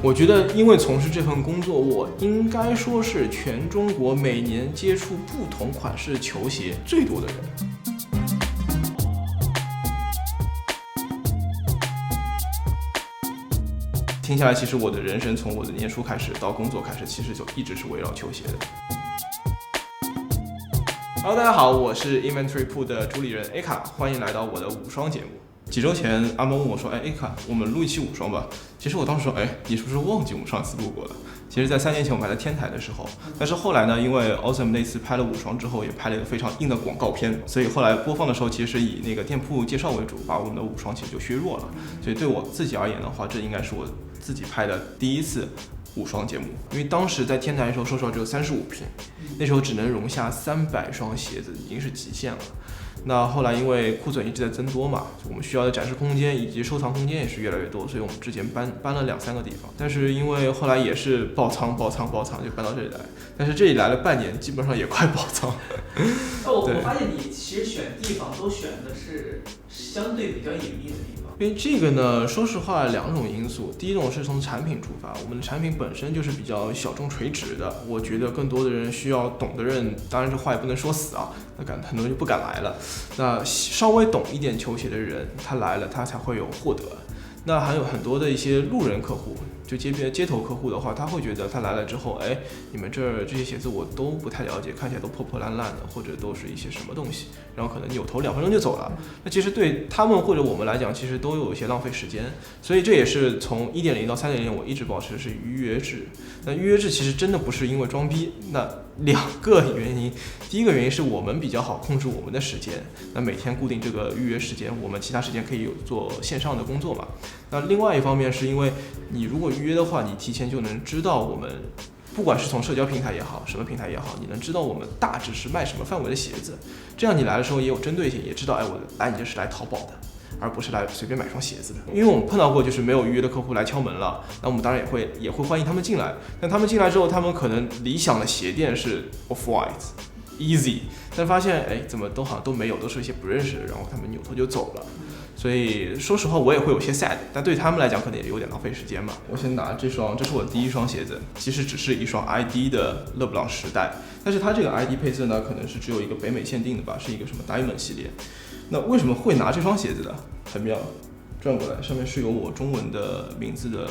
我觉得因为从事这份工作，我应该说是全中国每年接触不同款式球鞋最多的人。听下来，其实我的人生从我的念书开始到工作开始，其实就一直是围绕球鞋的。Hello， 大家好，我是 Inventory Pool 的主理人 A 卡，欢迎来到我的无双节目。几周前，阿蒙问我说：“A 卡，我们录一期无双吧。”其实我当时说：“你是不是忘记我们上次录过了？”其实，在3年前我们还在天台的时候，但是后来呢，因为 Awesome 那次拍了无双之后，也拍了一个非常硬的广告片，所以后来播放的时候，其实以那个店铺介绍为主，把我们的无双其实就削弱了。所以对我自己而言的话，这应该是我自己拍的第一次无双节目，因为当时在天台的时候，说实话只有35平，那时候只能容下300双鞋子，已经是极限了。那后来因为库存一直在增多嘛，我们需要的展示空间以及收藏空间也是越来越多，所以我们之前搬了2-3个地方，但是因为后来也是爆仓就搬到这里来，但是这里来了半年，基本上也快爆仓。我发现你其实选地方都选的是相对比较隐秘的地方。因为这个呢，说实话2种因素，第一种是从产品出发，我们的产品本身就是比较小众垂直的，我觉得更多的人需要懂的人，当然这话也不能说死啊，那很多人就不敢来了。那稍微懂一点球鞋的人，他来了他才会有获得。那还有很多的一些路人客户，就街头客户的话，他会觉得他来了之后，你们这些鞋子我都不太了解，看起来都破破烂烂的，或者都是一些什么东西，然后可能扭头2分钟就走了。那其实对他们或者我们来讲，其实都有一些浪费时间。所以这也是从 1.0 到 3.0 我一直保持的是预约制。那预约制其实真的不是因为装逼，那2个原因。第一个原因是我们比较好控制我们的时间，那每天固定这个预约时间，我们其他时间可以有做线上的工作嘛。那另外一方面是因为你如果预约的话，你提前就能知道我们不管是从社交平台也好，什么平台也好，你能知道我们大致是卖什么范围的鞋子，这样你来的时候也有针对性，也知道我来你这是来淘宝的，而不是来随便买双鞋子的。因为我们碰到过就是没有预约的客户来敲门了，那我们当然也会欢迎他们进来。但他们进来之后，他们可能理想的鞋店是 Off-White、Easy， 但发现怎么都好像都没有，都是一些不认识的，然后他们扭头就走了。所以说实话我也会有些 sad， 但对他们来讲可能也有点浪费时间嘛。我先拿这双，这是我第一双鞋子，其实只是一双 ID 的勒布朗时代，但是它这个 ID 配色呢，可能是只有一个北美限定的吧，是一个什么 Diamond 系列。那为什么会拿这双鞋子呢？很妙，转过来上面是有我中文的名字的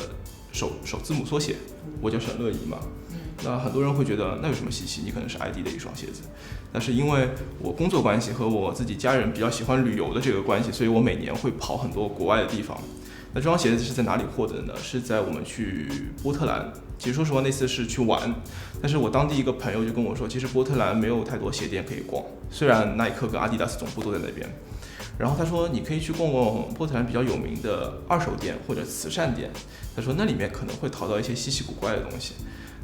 首字母缩写，我叫沈乐怡嘛。那很多人会觉得那有什么稀奇，你可能是 ID 的一双鞋子，但是因为我工作关系和我自己家人比较喜欢旅游的这个关系，所以我每年会跑很多国外的地方。那这双鞋子是在哪里获得的呢？是在我们去波特兰，其实说实话那次是去玩，但是我当地一个朋友就跟我说，其实波特兰没有太多鞋店可以逛，虽然耐克跟阿迪达斯总部都在那边。然后他说你可以去逛逛波特兰比较有名的二手店或者慈善店，他说那里面可能会淘到一些稀奇古怪的东西。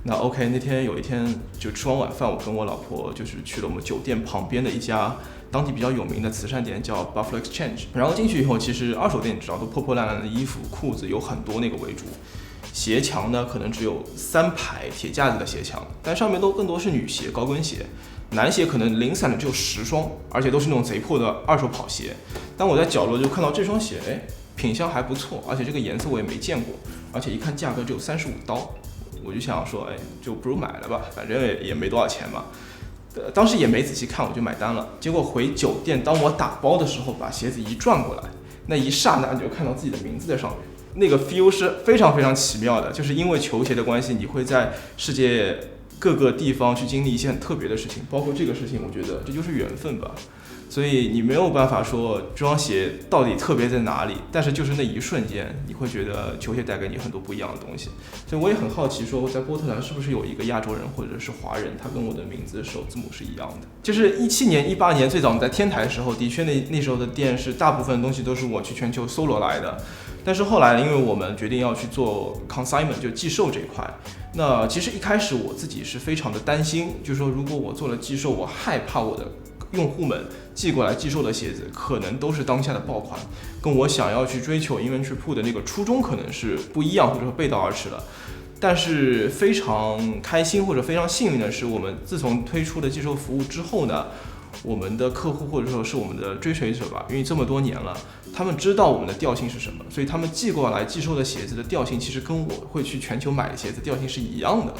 那 OK， 那天有一天就吃完晚饭，我跟我老婆就是去了我们酒店旁边的一家当地比较有名的慈善店，叫 Buffalo Exchange。然后进去以后，其实二手店你知道都破破烂烂的衣服、裤子有很多那个为主，鞋墙呢可能只有3排铁架子的鞋墙，但上面都更多是女鞋、高跟鞋。男鞋可能零散的只有10双，而且都是那种贼破的二手跑鞋。但我在角落就看到这双鞋，品相还不错，而且这个颜色我也没见过，而且一看价格只有35刀。我就想说，就不如买了吧，反正也没多少钱嘛。当时也没仔细看，我就买单了。结果回酒店，当我打包的时候，把鞋子一转过来，那一刹那你就看到自己的名字在上面，那个 feel 是非常非常奇妙的。就是因为球鞋的关系，你会在世界各个地方去经历一些很特别的事情，包括这个事情，我觉得这就是缘分吧。所以你没有办法说这双鞋到底特别在哪里，但是就是那一瞬间，你会觉得球鞋带给你很多不一样的东西。所以我也很好奇，说我在波特兰是不是有一个亚洲人或者是华人，他跟我的名字首字母是一样的。就是17年、18年最早我们在天台的时候，的确那时候的店是大部分东西都是我去全球搜罗来的。但是后来因为我们决定要去做 consignment， 就寄售这一块，那其实一开始我自己是非常的担心，就是说如果我做了寄售，我害怕我的用户们寄过来寄售的鞋子可能都是当下的爆款，跟我想要去追求 Inventory Pool 的那个初衷可能是不一样，或者说背道而驰了。但是非常开心或者非常幸运的是，我们自从推出了寄售服务之后呢，我们的客户或者说是我们的追随者吧，因为这么多年了，他们知道我们的调性是什么，所以他们寄过来寄售的鞋子的调性其实跟我会去全球买的鞋子调性是一样的，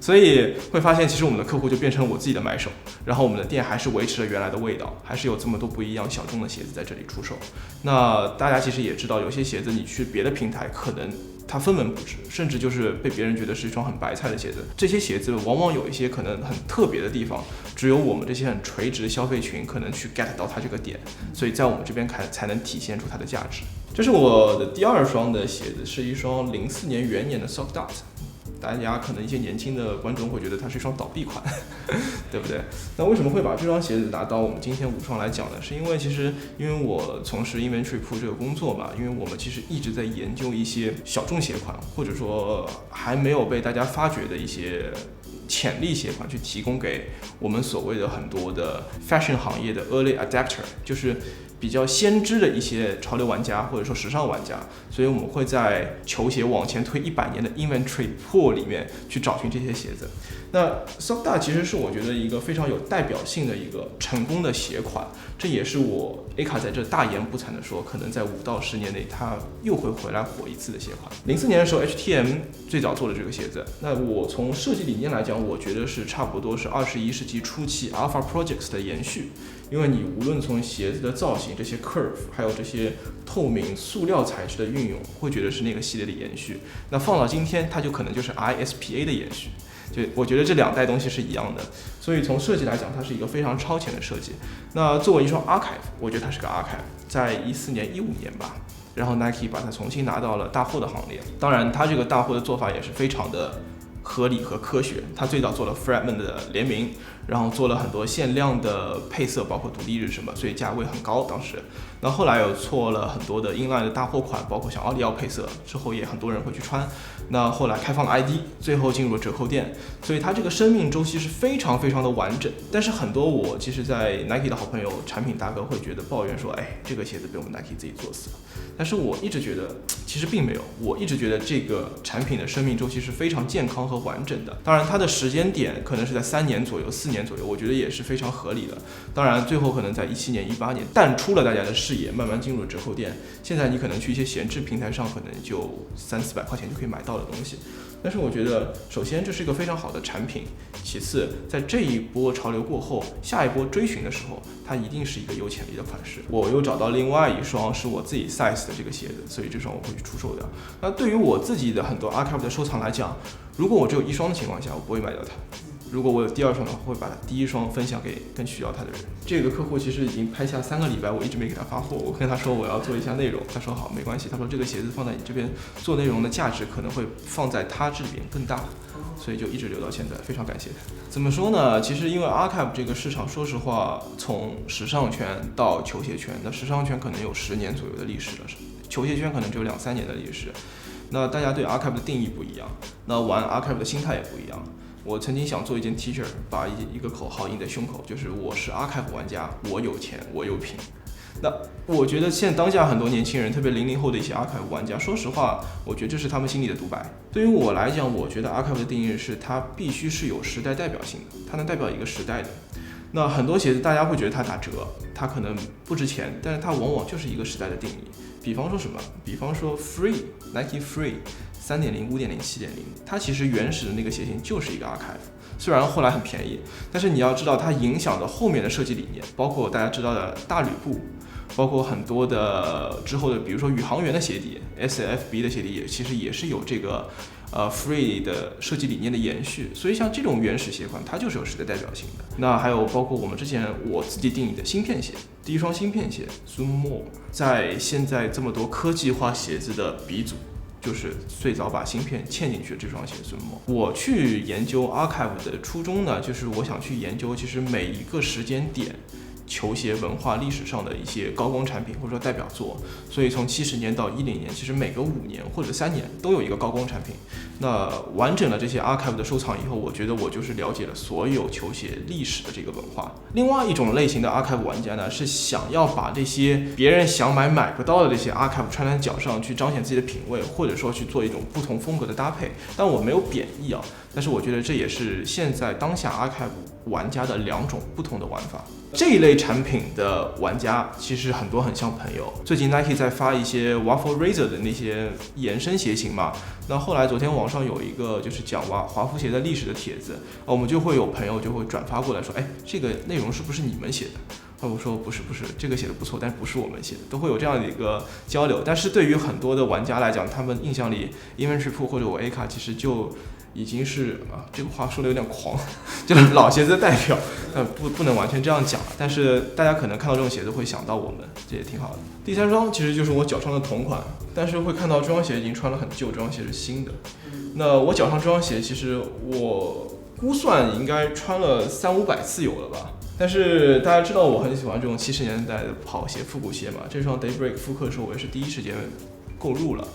所以会发现其实我们的客户就变成了我自己的买手，然后我们的店还是维持了原来的味道，还是有这么多不一样小众的鞋子在这里出售。那大家其实也知道，有些鞋子你去别的平台可能它分文不值，甚至就是被别人觉得是一双很白菜的鞋子。这些鞋子往往有一些可能很特别的地方，只有我们这些很垂直的消费群可能去 get 到它这个点，所以在我们这边才能体现出它的价值。这是我的第2双的鞋子，是一双04年元年的 Sock Dot。大家可能一些年轻的观众会觉得它是一双倒闭款，对不对？那为什么会把这双鞋子拿到我们今天无双来讲呢？是因为我从事 inventory pool 这个工作嘛，因为我们其实一直在研究一些小众鞋款，或者说还没有被大家发掘的一些潜力鞋款，去提供给我们所谓的很多的 fashion 行业的 early adapter， 就是比较先知的一些潮流玩家或者说时尚玩家，所以我们会在球鞋往前推100年的 inventory pool 里面去找寻这些鞋子。那 Sock Dot 其实是我觉得一个非常有代表性的一个成功的鞋款，这也是我 A 卡在这大言不惭的说，可能在5到10年内它又会回来火一次的鞋款。04年的时候 HTM 最早做的这个鞋子，那我从设计理念来讲，我觉得是差不多是21世纪初期 Alpha Projects 的延续，因为你无论从鞋子的造型、这些 curve， 还有这些透明塑料材质的运用，会觉得是那个系列的延续。那放到今天，它就可能就是 ISPA 的延续。就我觉得这2代东西是一样的，所以从设计来讲，它是一个非常超前的设计。那作为一双 Archive， 我觉得它是个 Archive， 在14年、15年吧，然后 Nike 把它重新拿到了大货的行列。当然，它这个大货的做法也是非常的合理和科学。它最早做了 Fragment 的联名，然后做了很多限量的配色，包括独立日什么，所以价位很高当时。那后来有做了很多的 inline 的大货款，包括像奥利奥配色，之后也很多人会去穿。那后来开放了 ID， 最后进入了折扣店，所以它这个生命周期是非常非常的完整。但是很多我其实在 Nike 的好朋友、产品大哥会觉得抱怨说，哎，这个鞋子被我们 Nike 自己做死了。但是我一直觉得其实并没有，我一直觉得这个产品的生命周期是非常健康和完整的。当然它的时间点可能是在3年左右、4年左右，我觉得也是非常合理的。当然最后可能在17年、18年淡出了大家的视野，慢慢进入了折扣店。现在你可能去一些闲置平台上，可能就300-400块钱就可以买到的东西。但是我觉得首先这是一个非常好的产品，其次在这一波潮流过后，下一波追寻的时候，它一定是一个有潜力的款式。我又找到另外一双是我自己 size 的这个鞋子，所以这双我会去出售掉。那对于我自己的很多 archive 的收藏来讲，如果我只有1双的情况下，我不会卖掉它。如果我有第2双的话，会把它第1双分享给更需要它的人。这个客户其实已经拍下3个礼拜，我一直没给他发货。我跟他说我要做一下内容，他说好，没关系。他说这个鞋子放在你这边做内容的价值可能会放在他这边更大，所以就一直留到现在，非常感谢他。怎么说呢？其实因为 archive 这个市场，说实话，从时尚圈到球鞋圈，那时尚圈可能有10年左右的历史了，球鞋圈可能只有2-3年的历史。那大家对 archive 的定义不一样，那玩 archive 的心态也不一样。我曾经想做一件 T 恤，把一个口号印在胸口，就是我是 archive 玩家，我有钱，我有品。那我觉得现在当下很多年轻人，特别00后的一些 archive 玩家，说实话，我觉得这是他们心里的独白。对于我来讲，我觉得 archive 的定义是它必须是有时代代表性的，它能代表一个时代的。那很多鞋子大家会觉得它打折，它可能不值钱，但是它往往就是一个时代的定义。比方说什么？比方说 Free，Nike Free。3.0、5.0、7.0，它其实原始的那个鞋型就是一个 archive， 虽然后来很便宜，但是你要知道它影响的后面的设计理念，包括大家知道的大吕布，包括很多的之后的，比如说宇航员的鞋底 ，SFB 的鞋底其实也是有这个Free 的设计理念的延续，所以像这种原始鞋款，它就是有时代代表性的。那还有包括我们之前我自己定义的芯片鞋，第1双芯片鞋 Zoom， 在现在这么多科技化鞋子的鼻祖。就是最早把芯片嵌进去的这双鞋子。我去研究 archive 的初衷呢，就是我想去研究其实每一个时间点球鞋文化历史上的一些高光产品或者说代表作，所以从70年到10年，其实每隔5年或者3年都有一个高光产品。那完整了这些 archive 的收藏以后，我觉得我就是了解了所有球鞋历史的这个文化。另外一种类型的 archive 玩家呢，是想要把这些别人想买不到的这些 archive 穿在脚上，去彰显自己的品味，或者说去做一种不同风格的搭配。但我没有贬义啊，但是我觉得这也是现在当下 Archive 玩家的2种不同的玩法。这一类产品的玩家其实很多很像朋友。最近 Nike 在发一些 Waffle Razor 的那些延伸鞋型嘛，那后来昨天网上有一个就是讲华夫鞋的历史的帖子，我们就会有朋友就会转发过来说，哎，这个内容是不是你们写的？我说不是，这个写的不错，但不是我们写的，都会有这样的一个交流。但是对于很多的玩家来讲，他们印象里 Inventory Pool 或者我 A 卡其实就已经是这个话说的有点狂，就是老鞋子的代表，不能完全这样讲。但是大家可能看到这种鞋子会想到我们，这也挺好的。第3双其实就是我脚上的同款，但是会看到这双鞋已经穿了很旧，这双鞋是新的。那我脚上这双鞋其实我估算应该穿了300-500次有了吧。但是大家知道我很喜欢这种70年代的跑鞋、复古鞋嘛，这双 Daybreak 复刻的时候我也是第一时间购入了。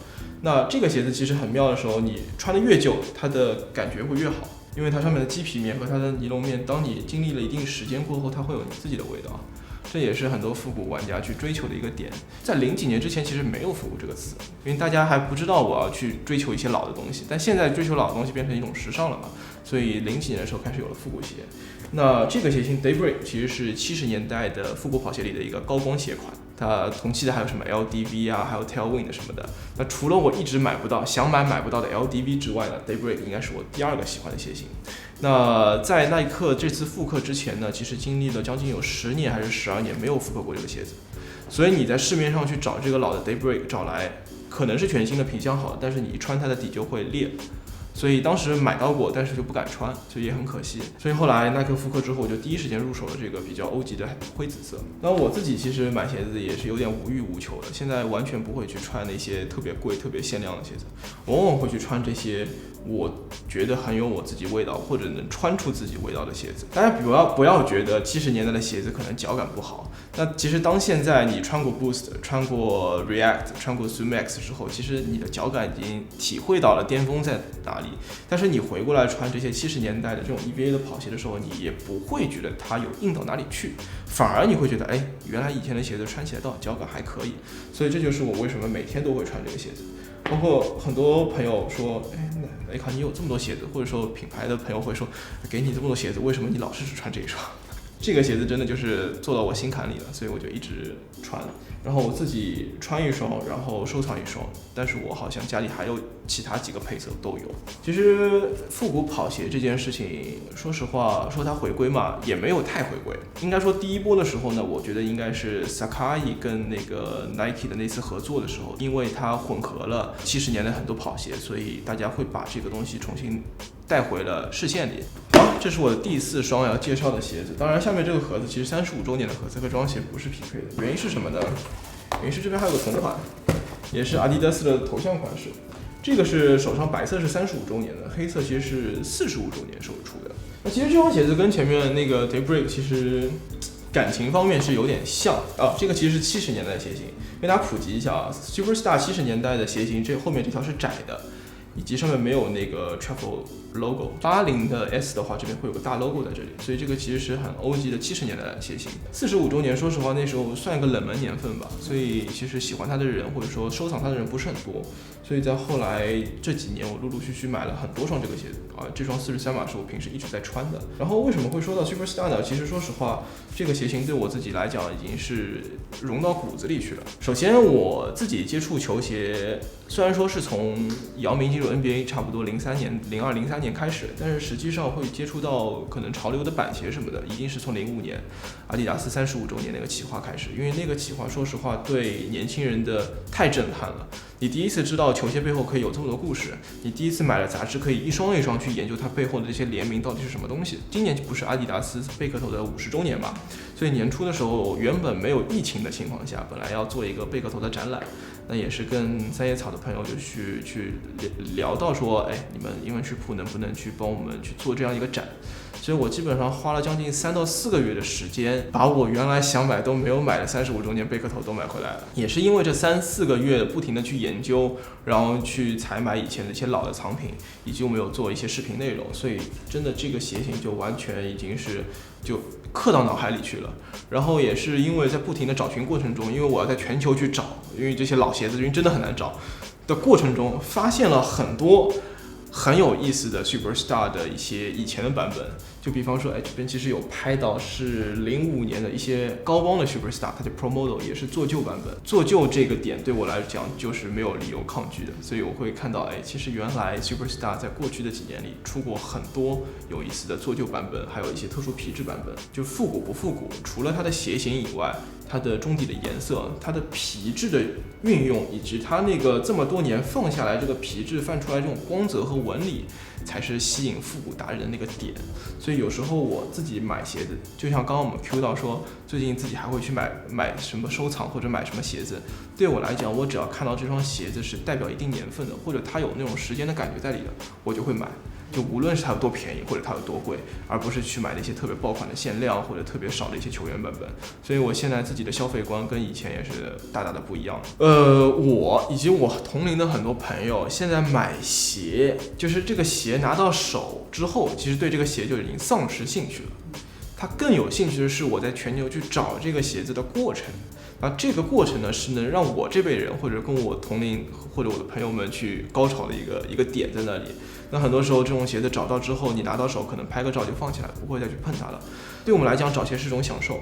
那这个鞋子其实很妙的时候，你穿的越旧，它的感觉会越好，因为它上面的鸡皮面和它的尼龙面，当你经历了一定时间过后，它会有你自己的味道。这也是很多复古玩家去追求的一个点。在00几年之前，其实没有复古这个词，因为大家还不知道我要去追求一些老的东西。但现在追求老的东西变成一种时尚了嘛，所以00几年的时候开始有了复古鞋。那这个鞋型 Daybreak 其实是70年代的复古跑鞋里的一个高光鞋款。它同期的还有什么 LDV 啊，还有 Tailwind 什么的。那除了我一直买不到、想买不到的 LDV 之外呢 ，Daybreak 应该是我第2个喜欢的鞋型。那在耐克这次复刻之前呢，其实经历了将近有10年还是12年没有复刻过这个鞋子，所以你在市面上去找这个老的 Daybreak 找来，可能是全新的皮箱好，但是你一穿它的底就会裂。所以当时买到过，但是就不敢穿，所以也很可惜。所以后来耐克复刻之后，我就第一时间入手了这个比较欧级的灰紫色。那我自己其实买鞋子也是有点无欲无求的，现在完全不会去穿那些特别贵、特别限量的鞋子，我往往会去穿这些我觉得很有我自己味道或者能穿出自己味道的鞋子。大家不要觉得70年代的鞋子可能脚感不好，那其实当现在你穿过 Boost、穿过 React、穿过 Zoom X 之后，其实你的脚感已经体会到了巅峰在哪里。但是你回过来穿这些70年代的这种 EVA 的跑鞋的时候，你也不会觉得它有硬到哪里去，反而你会觉得，哎，原来以前的鞋子穿起来到脚感还可以。所以这就是我为什么每天都会穿这个鞋子。包括很多朋友说，哎卡，你有这么多鞋子，或者说品牌的朋友会说，给你这么多鞋子，为什么你老是只穿这一双？这个鞋子真的就是做到我心坎里了，所以我就一直穿。然后我自己穿一双，然后收藏一双，但是我好像家里还有其他几个配色都有。其实复古跑鞋这件事情，说实话，说它回归嘛，也没有太回归。应该说第一波的时候呢，我觉得应该是 Sacai 跟那个 Nike 的那次合作的时候，因为它混合了70年的很多跑鞋，所以大家会把这个东西重新带回了视线里。好，这是我的第4双要介绍的鞋子。当然，下面这个盒子其实35周年的盒子和这双鞋不是匹配的，原因是什么呢？原因是这边还有个同款，也是阿迪达斯的头像款式。这个是手上白色是35周年的，黑色其实是45周年时候出的。那其实这双鞋子跟前面那个 Daybreak 其实感情方面是有点像啊。这个其实是70年代的鞋型，给大家普及一下啊。Superstar 70年代的鞋型，这后面这条是窄的，以及上面没有那个 Travel logo。80的 S 的话，这边会有个大 logo 在这里，所以这个其实是很欧级的70年代的鞋型。45周年，说实话那时候算一个冷门年份吧，所以其实喜欢它的人或者说收藏它的人不是很多。所以在后来这几年，我陆陆续续买了很多双这个鞋子啊。这双43码是我平时一直在穿的。然后为什么会说到 Superstar 呢？其实说实话，这个鞋型对我自己来讲已经是融到骨子里去了。首先我自己接触球鞋，虽然说是从姚明进入 NBA 差不多02、03年开始，但是实际上会接触到可能潮流的板鞋什么的，一定是从05年阿迪达斯35周年那个企划开始。因为那个企划说实话对年轻人的太震撼了。你第一次知道球鞋背后可以有这么多故事，你第一次买了杂志可以一双一双去研究它背后的这些联名到底是什么东西。今年不是阿迪达斯贝壳头的50周年嘛，所以年初的时候原本没有疫情的情况下，本来要做一个贝壳头的展览，那也是跟三叶草的朋友就去聊到说，哎，你们英文曲铺能不能去帮我们去做这样一个展。所以我基本上花了将近3到4个月的时间，把我原来想买都没有买的35周年贝壳头都买回来了。也是因为这3、4个月不停的去研究，然后去采买以前的一些老的藏品，以及我们有做一些视频内容，所以真的这个鞋型就完全已经是就刻到脑海里去了。然后也是因为在不停的找寻过程中，因为我要在全球去找，因为这些老鞋子因为真的很难找的过程中，发现了很多很有意思的 Superstar 的一些以前的版本，就比方说，这边其实有拍到是05年的一些高光的 Superstar， 它的 Pro Model 也是做旧版本。做旧这个点对我来讲就是没有理由抗拒的，所以我会看到，其实原来 Superstar 在过去的几年里出过很多有意思的做旧版本，还有一些特殊皮质版本。就复古不复古，除了它的鞋型以外，它的中底的颜色、它的皮质的运用，以及它那个这么多年放下来这个皮质泛出来这种光泽和纹理，才是吸引复古达人的那个点。所以有时候我自己买鞋子，就像刚刚我们 Q 到说，最近自己还会去买什么收藏或者买什么鞋子。对我来讲，我只要看到这双鞋子是代表一定年份的，或者它有那种时间的感觉在里的，我就会买。就无论是它有多便宜或者它有多贵，而不是去买那些特别爆款的限量或者特别少的一些球员版本。所以我现在自己的消费观跟以前也是大大的不一样。我以及我同龄的很多朋友现在买鞋，就是这个鞋拿到手之后，其实对这个鞋就已经丧失兴趣了。他更有兴趣的是我在全球去找这个鞋子的过程。那这个过程呢，是能让我这辈人或者跟我同龄或者我的朋友们去高潮的一个点在那里。那很多时候这种鞋子找到之后，你拿到手可能拍个照就放起来了，不会再去碰它了。对我们来讲，找鞋是一种享受。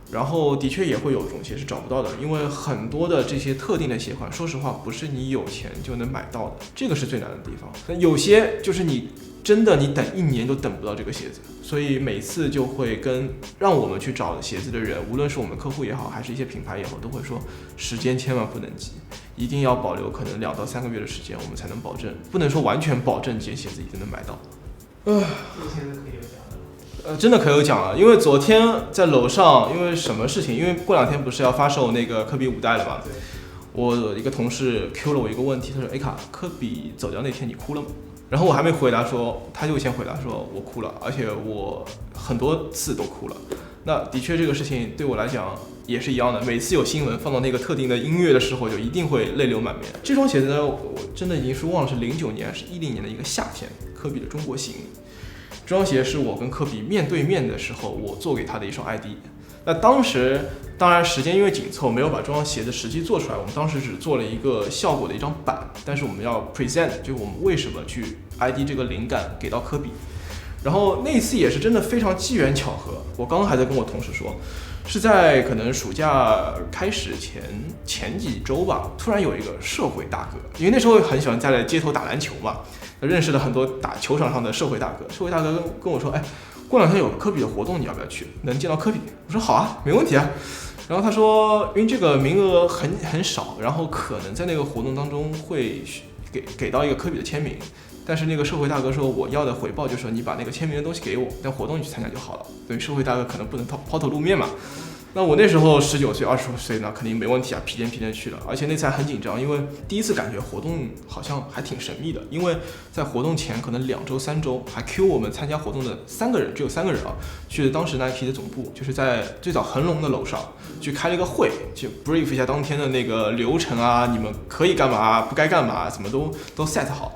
然后的确也会有种鞋是找不到的，因为很多的这些特定的鞋款，说实话不是你有钱就能买到的，这个是最难的地方。那有些就是你真的你等1年都等不到这个鞋子，所以每次就会跟让我们去找鞋子的人，无论是我们客户也好，还是一些品牌也好，都会说时间千万不能急，一定要保留可能2到3个月的时间，我们才能保证，不能说完全保证这些鞋子一定能买到。这些鞋子可以有奖的。真的可有奖了，因为昨天在楼上，因为什么事情？因为过2天不是要发售那个科比5代了嘛？对。我一个同事 Q 了我一个问题，他说：“卡，科比走掉那天你哭了吗？”然后我还没回答说，他就先回答说：“我哭了，而且我很多次都哭了。”那的确这个事情对我来讲也是一样的，每次有新闻放到那个特定的音乐的时候，就一定会泪流满面。这双鞋子呢，我真的已经是忘了是09年还是10年的一个夏天，科比的中国行。这双鞋是我跟科比面对面的时候，我做给他的一双 ID。那当时当然时间因为紧凑，没有把这双鞋子实际做出来，我们当时只做了一个效果的一张板，但是我们要 present 就是我们为什么去 ID 这个灵感给到科比。然后那一次也是真的非常机缘巧合，我刚刚还在跟我同事说，是在可能暑假开始前几周吧，突然有一个社会大哥，因为那时候很喜欢在街头打篮球嘛，认识了很多打球场上的社会大哥。社会大哥跟我说，过2天有科比的活动，你要不要去？能见到科比？我说好啊，没问题啊。然后他说，因为这个名额很少，然后可能在那个活动当中会给到一个科比的签名。但是那个社会大哥说，我要的回报就是说你把那个签名的东西给我，但活动你去参加就好了。对，社会大哥可能不能抛头露面嘛。那我那时候19岁、20岁，那肯定没问题啊，屁颠屁颠去了。而且那次还很紧张，因为第一次感觉活动好像还挺神秘的。因为在活动前可能2周、3周，还 Q 我们参加活动的3个人，只有3个人啊，去当时 Nike 的总部，就是在最早恒隆的楼上去开了一个会，去 brief 一下当天的那个流程啊，你们可以干嘛，不该干嘛，怎么都 set 好。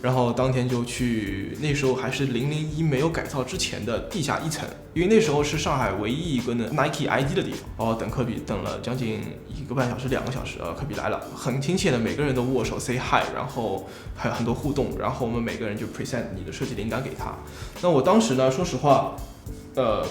然后当天就去，那时候还是001没有改造之前的地下1层，因为那时候是上海唯一一个Nike ID 的地方。等科比等了将近1个半小时、2个小时，科比来了，很亲切的，每个人都握手 say hi， 然后还有很多互动，然后我们每个人就 present 你的设计灵感给他。那我当时呢，说实话，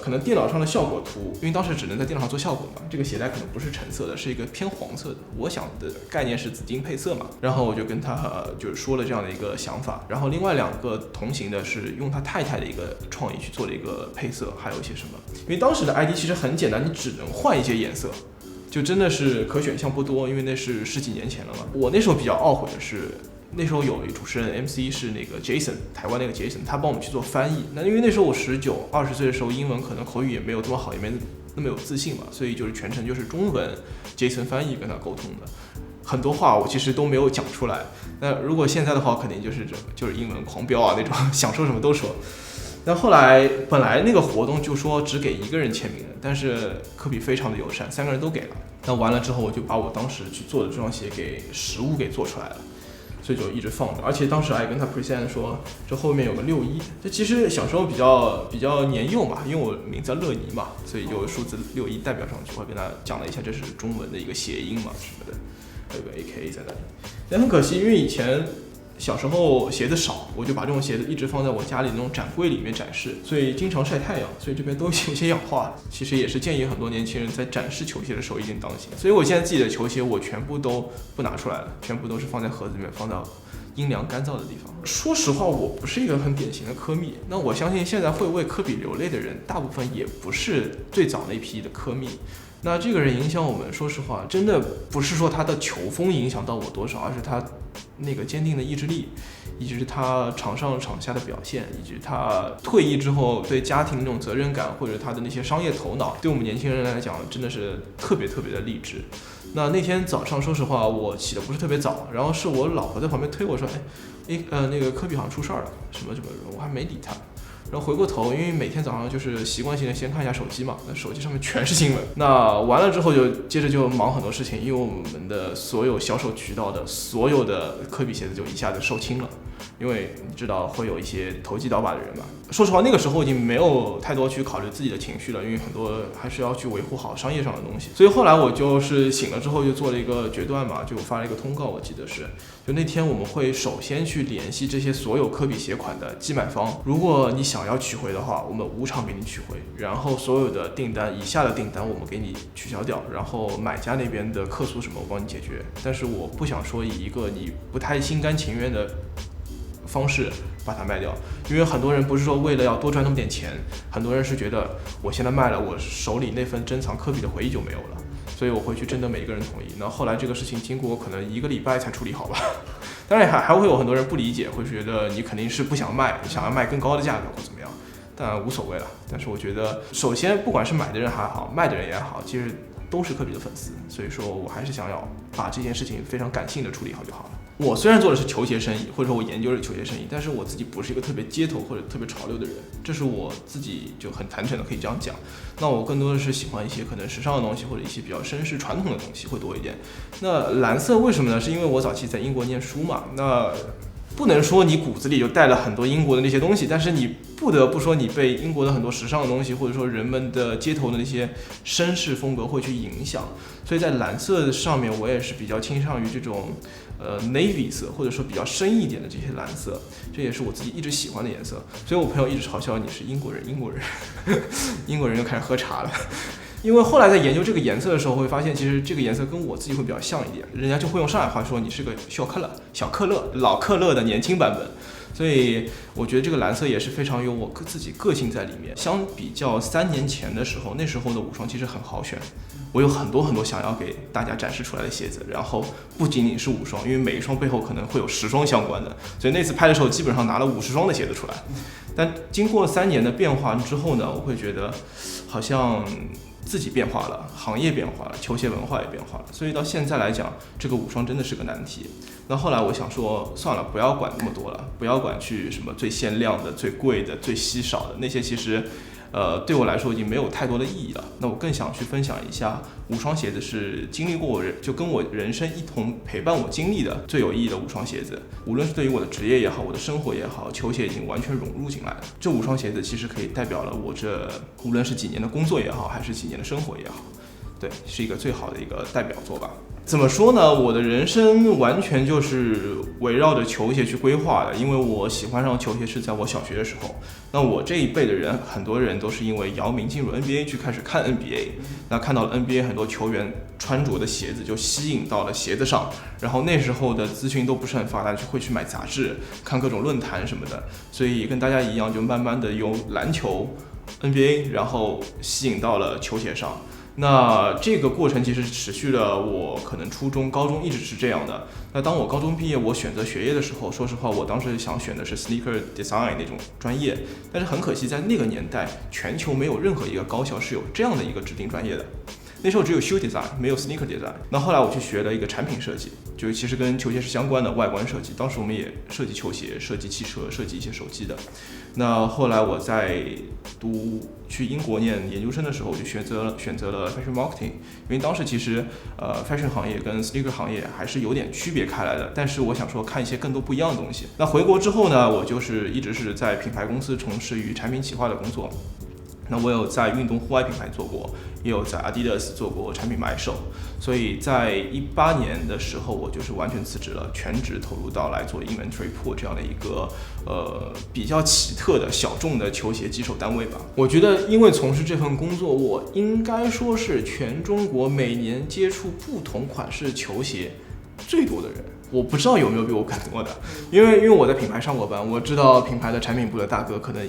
可能电脑上的效果图，因为当时只能在电脑上做效果嘛，这个鞋带可能不是橙色的，是一个偏黄色的。我想的概念是紫金配色嘛，然后我就跟他就是说了这样的一个想法。然后另外2个同行的是用他太太的一个创意去做了一个配色，还有一些什么。因为当时的 ID 其实很简单，你只能换一些颜色，就真的是可选项不多，因为那是10几年前了嘛。我那时候比较懊悔的是，那时候有一主持人 MC 是那个 Jason， 台湾那个 Jason， 他帮我们去做翻译。那因为那时候我19、20岁的时候，英文可能口语也没有这么好，也没那么有自信嘛，所以就是全程就是中文 Jason 翻译跟他沟通的。很多话我其实都没有讲出来。那如果现在的话，肯定就是英文狂飙啊那种，想说什么都说。那后来本来那个活动就说只给1个人签名的，但是科比非常的友善，3个人都给了。那完了之后，我就把我当时去做的这双鞋给实物给做出来了。所以就一直放着，而且当时还跟他 present 说，这后面有个61，这其实小时候比较年幼嘛，因为我名字叫乐尼嘛，所以就数字61代表上去，我跟他讲了一下这是中文的一个谐音嘛什么的，还有个 AKA 在那里。但很可惜，因为以前小时候鞋子少，我就把这种鞋子一直放在我家里那种展柜里面展示，所以经常晒太阳，所以这边都有些氧化。其实也是建议很多年轻人在展示球鞋的时候一定当心。所以我现在自己的球鞋我全部都不拿出来了，全部都是放在盒子里面，放到阴凉干燥的地方。说实话，我不是一个很典型的科迷，那我相信现在会为科比流泪的人，大部分也不是最早那批的科迷。那这个人影响我们，说实话，真的不是说他的球风影响到我多少，而是他那个坚定的意志力，以及是他场上场下的表现，以及他退役之后对家庭那种责任感，或者他的那些商业头脑，对我们年轻人来讲，真的是特别特别的励志。那天早上，说实话，我起的不是特别早，然后是我老婆在旁边推我说，那个科比好像出事儿了，什么，我还没理他。然后回过头，因为每天早上就是习惯性的先看一下手机嘛，那手机上面全是新闻。那完了之后接着就忙很多事情，因为我们的所有销售渠道的所有的科比鞋子就一下子售罄了，因为你知道会有一些投机倒把的人嘛。说实话，那个时候已经没有太多去考虑自己的情绪了，因为很多还是要去维护好商业上的东西。所以后来我就是醒了之后就做了一个决断嘛，就发了一个通告，我记得是，就那天我们会首先去联系这些所有科比鞋款的寄买方，如果你想要取回的话，我们无偿给你取回，然后所有的订单以下的订单我们给你取消掉，然后买家那边的客诉什么我帮你解决。但是我不想说以一个你不太心甘情愿的方式把它卖掉，因为很多人不是说为了要多赚那么点钱，很多人是觉得我现在卖了，我手里那份珍藏科比的回忆就没有了，所以我会去征得每一个人同意。然后后来这个事情经过可能1个礼拜才处理好吧。当然还会有很多人不理解，会觉得你肯定是不想卖，想要卖更高的价格或怎么样，但无所谓了。但是我觉得，首先不管是买的人还好，卖的人也好，其实都是科比的粉丝，所以说我还是想要把这件事情非常感性的处理好就好了。我虽然做的是球鞋生意，或者说我研究的是球鞋生意，但是我自己不是一个特别街头或者特别潮流的人，这是我自己就很坦诚的可以这样讲。那我更多的是喜欢一些可能时尚的东西，或者一些比较绅士传统的东西会多一点。那蓝色为什么呢？是因为我早期在英国念书嘛，那不能说你骨子里就带了很多英国的那些东西，但是你不得不说你被英国的很多时尚的东西，或者说人们的街头的那些绅士风格会去影响，所以在蓝色上面我也是比较倾向于这种navy 色，或者说比较深一点的这些蓝色，这也是我自己一直喜欢的颜色。所以我朋友一直嘲笑你是英国人，英国人就开始喝茶了。因为后来在研究这个颜色的时候，会发现其实这个颜色跟我自己会比较像一点，人家就会用上海话说你是个小克勒，老克勒的年轻版本。所以我觉得这个蓝色也是非常有我自己个性在里面。相比较3年前的时候，那时候的无双其实很好选，我有很多想要给大家展示出来的鞋子，然后不仅仅是无双，因为每一双背后可能会有10双相关的，所以那次拍的时候基本上拿了50双的鞋子出来。但经过3年的变化之后呢，我会觉得好像自己变化了，行业变化了，球鞋文化也变化了，所以到现在来讲，这个无双真的是个难题。那后来我想说，算了，不要管那么多了，不要管去什么最限量的、最贵的、最稀少的那些，其实对我来说已经没有太多的意义了。那我更想去分享一下无双鞋子是经历过我就跟我人生一同陪伴我经历的最有意义的无双鞋子。无论是对于我的职业也好，我的生活也好，球鞋已经完全融入进来了。这无双鞋子其实可以代表了我这无论是几年的工作也好，还是几年的生活也好，对，是一个最好的一个代表作吧。怎么说呢？我的人生完全就是围绕着球鞋去规划的，因为我喜欢上球鞋是在我小学的时候。那我这一辈的人，很多人都是因为姚明进入 NBA 去开始看 NBA， 那看到了 NBA 很多球员穿着的鞋子就吸引到了鞋子上，然后那时候的资讯都不是很发达，就会去买杂志，看各种论坛什么的，所以跟大家一样，就慢慢的由篮球 NBA 然后吸引到了球鞋上。那这个过程其实持续了我可能初中、高中一直是这样的。那当我高中毕业，我选择学业的时候，说实话，我当时想选的是 sneaker design 那种专业，但是很可惜，在那个年代，全球没有任何一个高校是有这样的一个指定专业的。那时候只有 shoe design， 没有 sneaker design。那后来我去学了一个产品设计，就其实跟球鞋是相关的外观设计。当时我们也设计球鞋、设计汽车、设计一些手机的。那后来我在去英国念研究生的时候，我就选择了 fashion marketing， 因为当时其实fashion 行业跟 sneaker 行业还是有点区别开来的。但是我想说看一些更多不一样的东西。那回国之后呢，我就是一直是在品牌公司从事于产品企划的工作。那我有在运动户外品牌做过，也有在 Adidas 做过产品买手，所以在18年的时候，我就是完全辞职了，全职投入到来做 Inventory Pool 这样的一个比较奇特的小众的球鞋机手单位吧。我觉得，因为从事这份工作，我应该说是全中国每年接触不同款式球鞋最多的人。我不知道有没有比我更多的，因为我在品牌上过班，我知道品牌的产品部的大哥可能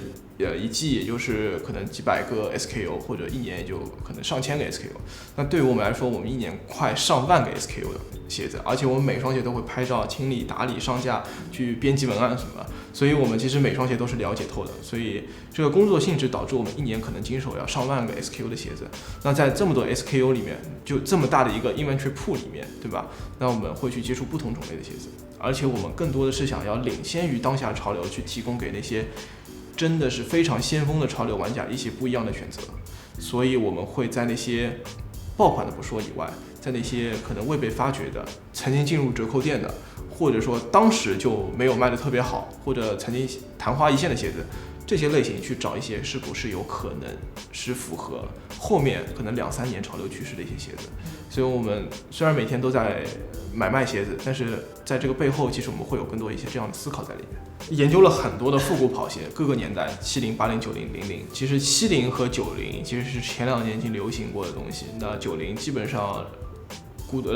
一季也就是可能几百个 SKU， 或者一年也就可能上千个 SKU。那对于我们来说，我们一年快上万个 SKU 的鞋子，而且我们每双鞋都会拍照、清理、打理、上架、去编辑文案什么的，所以我们其实每双鞋都是了解透的。所以这个工作性质导致我们一年可能经手要上万个 SKU 的鞋子。那在这么多 SKU 里面，就这么大的一个 inventory pool 里面，对吧？那我们会去接触不同种类的鞋子，而且我们更多的是想要领先于当下潮流，去提供给那些真的是非常先锋的潮流玩家一些不一样的选择。所以我们会在那些爆款的不说以外，在那些可能未被发掘的、曾经进入折扣店的，或者说当时就没有卖得特别好，或者曾经昙花一现的鞋子，这些类型去找一些是不是有可能是符合后面可能2-3年潮流趋势的一些鞋子。所以我们虽然每天都在买卖鞋子，但是在这个背后，其实我们会有更多一些这样的思考在里面。研究了很多的复古跑鞋，各个年代，70、80、90、00。其实70和90其实是前2年已经流行过的东西，那90基本上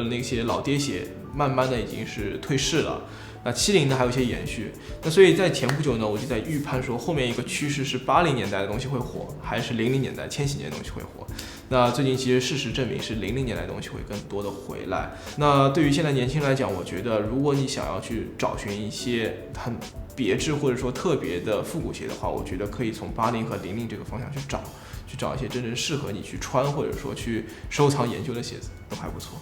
那些老爹鞋慢慢的已经是退市了。那70呢还有一些延续，那所以在前不久呢，我就在预判说后面一个趋势是80年代的东西会火，还是00年代、千禧年的东西会火。那最近其实事实证明是00年代的东西会更多的回来。那对于现在年轻人来讲，我觉得如果你想要去找寻一些很别致或者说特别的复古鞋的话，我觉得可以从80和00这个方向去找一些真正适合你去穿或者说去收藏研究的鞋子，都还不错。